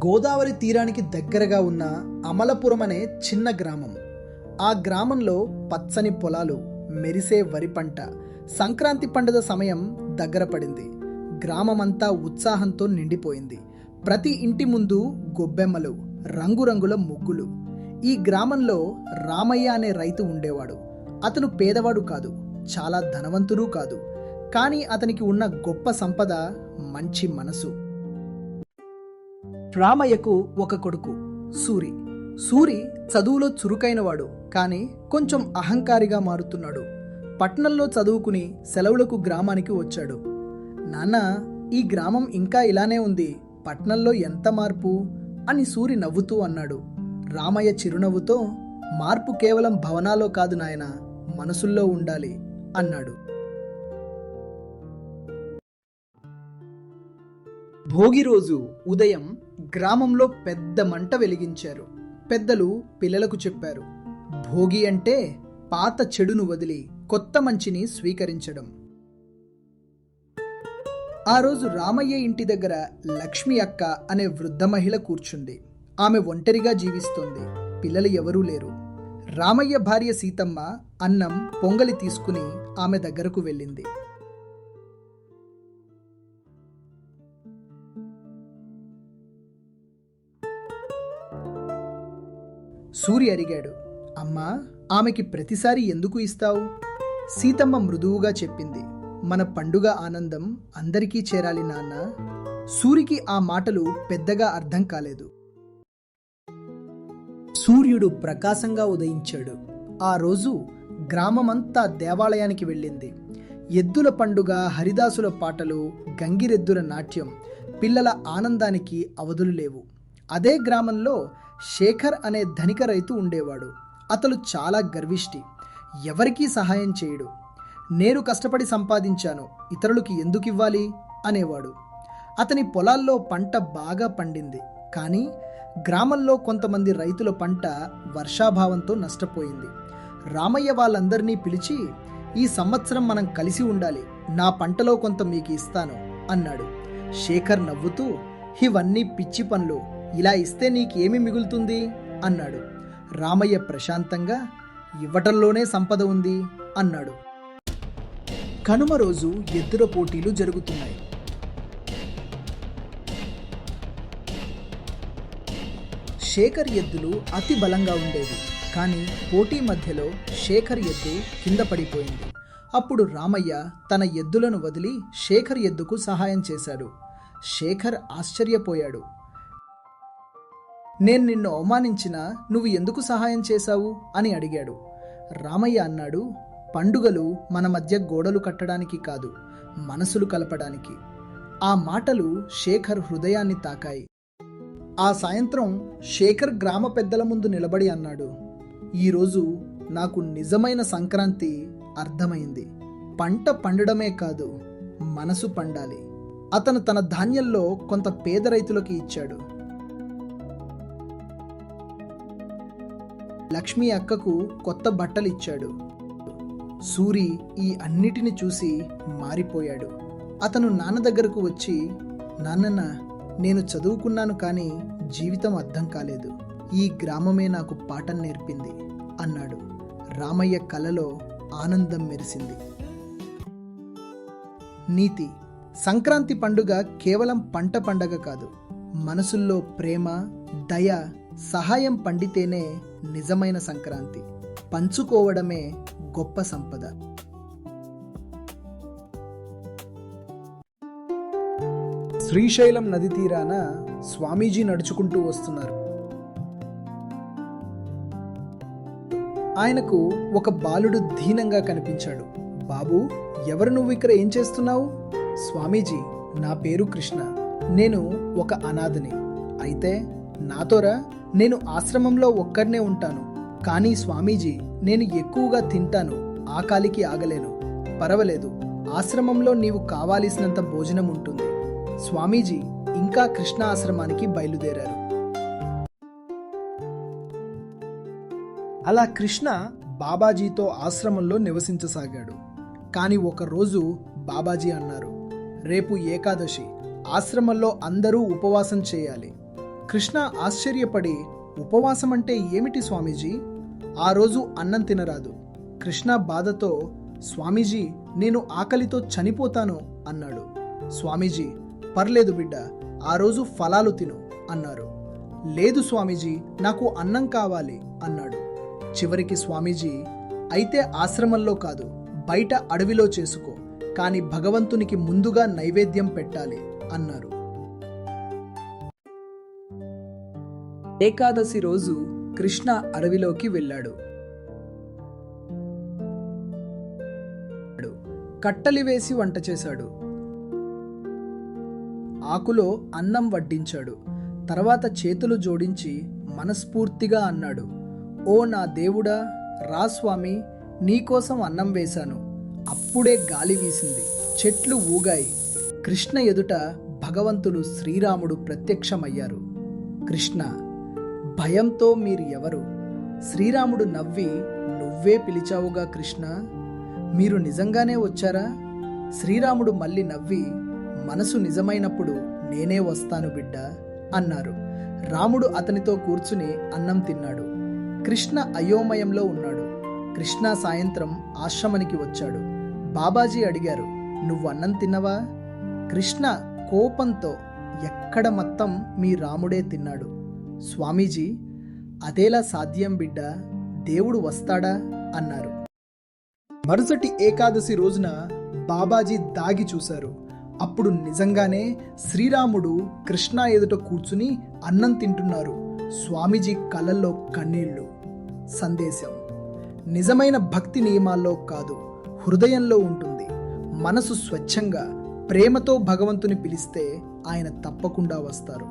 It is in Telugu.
గోదావరి తీరానికి దగ్గరగా ఉన్న అమలపురం అనే చిన్న గ్రామం. ఆ గ్రామంలో పచ్చని పొలాలు, మెరిసే వరి పంట. సంక్రాంతి పండుగ సమయం దగ్గర పడింది. గ్రామమంతా ఉత్సాహంతో నిండిపోయింది. ప్రతి ఇంటి ముందు గొబ్బెమ్మలు, రంగురంగుల ముగ్గులు. ఈ గ్రామంలో రామయ్య అనే రైతు ఉండేవాడు. అతను పేదవాడు కాదు, చాలా ధనవంతుడు కాదు. కానీ అతనికి ఉన్న గొప్ప సంపద మంచి మనసు. రామయ్యకు ఒక కొడుకు సూరి. సూరి చదువులో చురుకైనవాడు, కానీ కొంచెం అహంకారిగా మారుతున్నాడు. పట్నంలో చదువుకుని సెలవులకు గ్రామానికి వచ్చాడు. నాన్న, ఈ గ్రామం ఇంకా ఇలానే ఉంది, పట్నంలో ఎంత మార్పు అని సూరి నవ్వుతూ అన్నాడు. రామయ్య చిరునవ్వుతో, మార్పు కేవలం భవనాల్లో కాదు నాయనా, మనసుల్లో ఉండాలి అన్నాడు. భోగి రోజు ఉదయం గ్రామంలో పెద్ద మంట వెలిగించారు. పెద్దలు పిల్లలకు చెప్పారు, భోగి అంటే పాత చెడును వదిలి కొత్త మంచిని స్వీకరించడం. ఆ రోజు రామయ్య ఇంటి దగ్గర లక్ష్మి అక్క అనే వృద్ధ మహిళ కూర్చుంది. ఆమె ఒంటరిగా జీవిస్తోంది. పిల్లలు ఎవరూ లేరు. రామయ్య భార్య సీతమ్మ అన్నం, పొంగలి తీసుకుని ఆమె దగ్గరకు వెళ్ళింది. సూరి అడిగాడు, అమ్మా, ఆమెకి ప్రతిసారి ఎందుకు ఇస్తావు? సీతమ్మ మృదువుగా చెప్పింది, మన పండుగ ఆనందం అందరికీ చేరాలి నాన్న. సూరికి ఆ మాటలు పెద్దగా అర్థం కాలేదు. సూర్యుడు ప్రకాశంగా ఉదయించాడు. ఆ రోజు గ్రామమంతా దేవాలయానికి వెళ్ళింది. ఎద్దుల పండుగ, హరిదాసుల పాటలు, గంగిరెద్దుల నాట్యం. పిల్లల ఆనందానికి అవధులు లేవు. అదే గ్రామంలో శేఖర్ అనే ధనిక రైతు ఉండేవాడు. అతడు చాలా గర్విష్టి, ఎవరికీ సహాయం చేయడు. నేను కష్టపడి సంపాదించాను, ఇతరులకి ఎందుకు ఇవ్వాలి అనేవాడు. అతని పొలాల్లో పంట బాగా పండింది, కానీ గ్రామంలో కొంతమంది రైతుల పంట వర్షాభావంతో నష్టపోయింది. రామయ్య వాళ్ళందరినీ పిలిచి, ఈ సంవత్సరం మనం కలిసి ఉండాలి, నా పంటలో కొంత మీకు ఇస్తాను అన్నాడు. శేఖర్ నవ్వుతూ, ఇవన్నీ పిచ్చి పనులు, ఇలా ఇస్తే నీకేమి మిగులుతుంది అన్నాడు. రామయ్య ప్రశాంతంగా, ఇవ్వటంలోనే సంపద ఉంది అన్నాడు. కనుమ రోజు ఎద్దుల పోటీలు జరుగుతున్నాయి. శేఖర్ ఎద్దులు అతి బలంగా ఉండేవి, కానీ పోటీ మధ్యలో శేఖర్ ఎద్దు కింద పడిపోయింది. అప్పుడు రామయ్య తన ఎద్దులను వదిలి శేఖర్ ఎద్దుకు సహాయం చేశాడు. శేఖర్ ఆశ్చర్యపోయాడు. నేను నిన్ను అవమానించినా నువ్వు ఎందుకు సహాయం చేశావు అని అడిగాడు. రామయ్య అన్నాడు, పండుగలు మన మధ్య గోడలు కట్టడానికి కాదు, మనసులు కలపడానికి. ఆ మాటలు శేఖర్ హృదయాన్ని తాకాయి. ఆ సాయంత్రం శేఖర్ గ్రామ పెద్దల ముందు నిలబడి అన్నాడు, ఈరోజు నాకు నిజమైన సంక్రాంతి అర్థమైంది. పంట పండడమే కాదు, మనసు పండాలి. అతను తన ధాన్యంలో కొంత పేద రైతులకు ఇచ్చాడు. లక్ష్మి అక్కకు కొత్త బట్టలు ఇచ్చాడు. సూరి ఈ అన్నిటిని చూసి మారిపోయాడు. అతను నాన్న దగ్గరకు వచ్చి, నాన్నన్న, నేను చదువుకున్నాను, కానీ జీవితం అర్థం కాలేదు. ఈ గ్రామమే నాకు పాఠం నేర్పింది అన్నాడు. రామయ్య కలలో ఆనందం మెరిసింది. నీతి: సంక్రాంతి పండుగ కేవలం పంట పండగ కాదు, మనసుల్లో ప్రేమ, దయ, సహాయం పండితేనే నిజమైన సంక్రాంతి. పంచుకోవడమే గొప్ప సంపద. శ్రీశైలం నది తీరాన స్వామీజీ నడుచుకుంటూ వస్తున్నారు. ఆయనకు ఒక బాలుడు దీనంగా కనిపించాడు. బాబూ, ఎవరు నువ్వు ఇక్కడ ఏం చేస్తున్నావు? స్వామీజీ, నా పేరు కృష్ణ, నేను ఒక అనాథని. అయితే నాతోరా, నేను ఆశ్రమంలో ఒక్కడనే ఉంటాను. కానీ స్వామీజీ, నేను ఎక్కువగా తింటాను, ఆకలికి ఆగలేను. పర్వాలేదు, ఆశ్రమంలో నీవు కావాల్సినంత భోజనం ఉంటుంది. స్వామీజీ ఇంకా కృష్ణ ఆశ్రమానికి బయలుదేరారు. అలా కృష్ణ బాబాజీతో ఆశ్రమంలో నివసించసాగాడు. కానీ ఒకరోజు బాబాజీ అన్నారు, రేపు ఏకాదశి, ఆశ్రమంలో అందరూ ఉపవాసం చేయాలి. కృష్ణ ఆశ్చర్యపడి, ఉపవాసం అంటే ఏమిటి స్వామీజీ? ఆ రోజు అన్నం తినరాదు. కృష్ణ బాధతో, స్వామీజీ, నేను ఆకలితో చనిపోతాను అన్నాడు. స్వామీజీ, పర్లేదు బిడ్డ, ఆ రోజు ఫలాలు తిను అన్నారు. లేదు స్వామీజీ, నాకు అన్నం కావాలి అన్నాడు. చివరికి స్వామీజీ, అయితే ఆశ్రమంలో కాదు, బయట అడవిలో చేసుకో, కానీ భగవంతునికి ముందుగా నైవేద్యం పెట్టాలి అన్నారు. ఏకాదశి రోజు కృష్ణ అడవిలోకి వెళ్ళాడు. కట్టలి వేసి వంట చేశాడు. ఆకులో అన్నం వడ్డించాడు. తర్వాత చేతులు జోడించి మనస్ఫూర్తిగా అన్నాడు, ఓ నా దేవుడా, రా స్వామి, నీకోసం అన్నం వేశాను. అప్పుడే గాలి వీసింది, చెట్లు ఊగాయి. కృష్ణ ఎదుట భగవంతుడు శ్రీరాముడు ప్రత్యక్షమయ్యారు. కృష్ణ, భయంతో మీరు ఎవరు? శ్రీరాముడు నవ్వి, నువ్వే పిలిచావుగా కృష్ణ, మీరు నిజంగానే వచ్చారా? శ్రీరాముడు మళ్ళీ నవ్వి, మనసు నిజమైనప్పుడు నేనే వస్తాను బిడ్డ అన్నారు. రాముడు అతనితో కూర్చుని అన్నం తిన్నాడు. కృష్ణ అయోమయంలో ఉన్నాడు. కృష్ణ సాయంత్రం ఆశ్రమానికి వచ్చాడు. బాబాజీ అడిగారు, నువ్వు అన్నం తిన్నవా? కృష్ణ కోపంతో, ఎక్కడ మొత్తం మీ రాముడే తిన్నాడు. స్వామీజీ, అదేలా సాధ్యం బిడ్డ, దేవుడు వస్తాడా అన్నారు. మరుసటి ఏకాదశి రోజున బాబాజీ దాగి చూశారు. అప్పుడు నిజంగానే శ్రీరాముడు కృష్ణ ఎదుట కూర్చుని అన్నం తింటున్నారు. స్వామీజీ కళ్ళల్లో కన్నీళ్లు. సందేశం: నిజమైన భక్తి నియమాల్లో కాదు, హృదయంలో ఉంటుంది. మనసు స్వచ్ఛంగా ప్రేమతో భగవంతుని పిలిస్తే ఆయన తప్పకుండా వస్తారు.